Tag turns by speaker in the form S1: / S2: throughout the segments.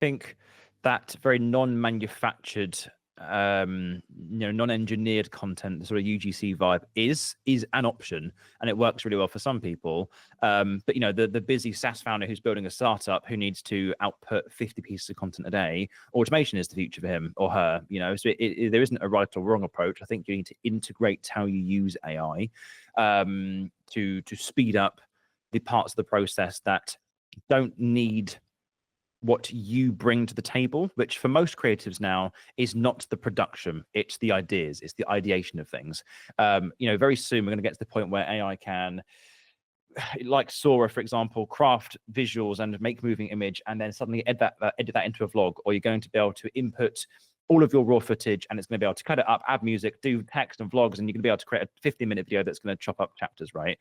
S1: think that very non-manufactured, non-engineered content, the sort of UGC vibe is an option, and it works really well for some people. But the busy SaaS founder who's building a startup who needs to output 50 pieces of content a day, automation is the future for him or her. So there isn't a right or wrong approach. I think you need to integrate how you use AI to speed up the parts of the process that don't need what you bring to the table, which for most creatives now is not the production, it's the ideas, it's the ideation of things. Very soon we're going to get to the point where AI can, like Sora, for example, craft visuals and make moving image, and then suddenly edit that into a vlog, or you're going to be able to input all of your raw footage, and it's going to be able to cut it up, add music, do text and vlogs, and you're going to be able to create a 15-minute video that's going to chop up chapters, right?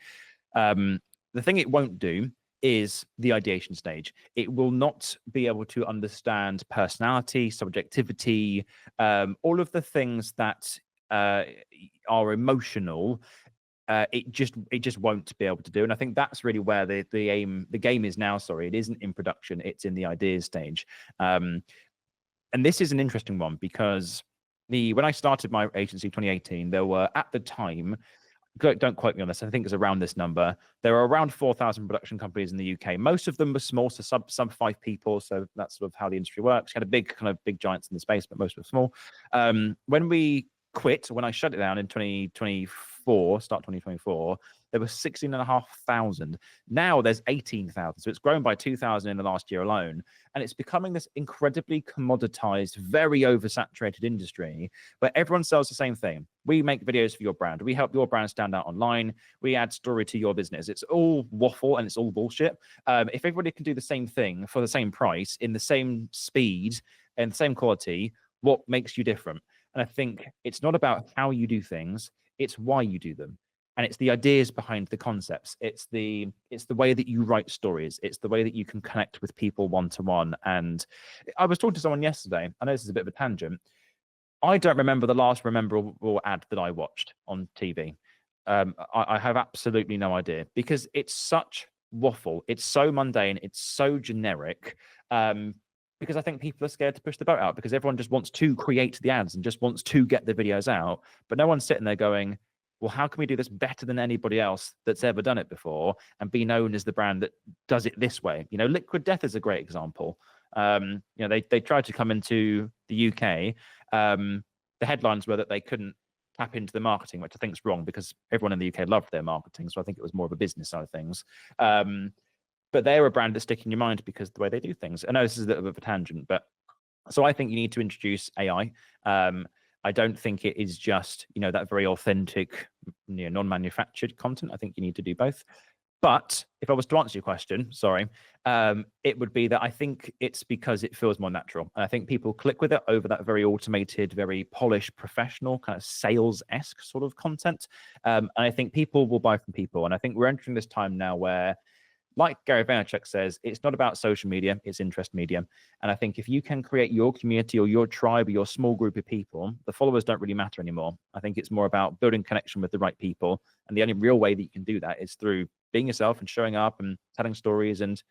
S1: The thing it won't do is the ideation stage. It will not be able to understand personality, subjectivity, all of the things that are emotional. It just won't be able to do. And I think that's really where the game is now. Sorry, it isn't in production, it's in the ideas stage. And this is an interesting one because when I started my agency 2018, there were, at the time, don't quote me on this, I think it's around this number, there are around 4,000 production companies in the UK. Most of them were small, so sub 5 people. So that's sort of how the industry works. You had a big giants in the space, but most were small. When I shut it down in 2024, start 2024, there were 16,500. Now there's 18,000. So it's grown by 2,000 in the last year alone. And it's becoming this incredibly commoditized, very oversaturated industry where everyone sells the same thing. We make videos for your brand. We help your brand stand out online. We add story to your business. It's all waffle and it's all bullshit. If everybody can do the same thing for the same price, in the same speed and the same quality, what makes you different? And I think it's not about how you do things, it's why you do them. And it's the ideas behind the concepts. It's the way that you write stories. It's the way that you can connect with people one-to-one. And I was talking to someone yesterday. I know this is a bit of a tangent. I don't remember the last memorable ad that I watched on TV. I have absolutely no idea because it's such waffle. It's so mundane. It's so generic. Because I think people are scared to push the boat out because everyone just wants to create the ads and just wants to get the videos out. But no one's sitting there going, well, how can we do this better than anybody else that's ever done it before and be known as the brand that does it this way? Liquid Death is a great example. They tried to come into the UK. The headlines were that they couldn't tap into the marketing, which I think is wrong because everyone in the UK loved their marketing. So I think it was more of a business side of things. But they're a brand that stick in your mind because of the way they do things. I know this is a little bit of a tangent, but so I think you need to introduce AI. I don't think it is just, that very authentic, non-manufactured content. I think you need to do both. But if I was to answer your question, sorry, it would be that I think it's because it feels more natural. And I think people click with it over that very automated, very polished, professional, kind of sales-esque sort of content. And I think people will buy from people. And I think we're entering this time now where, like Gary Vaynerchuk says, it's not about social media, it's interest media. And I think if you can create your community or your tribe or your small group of people, the followers don't really matter anymore. I think it's more about building connection with the right people. And the only real way that you can do that is through being yourself and showing up and telling stories and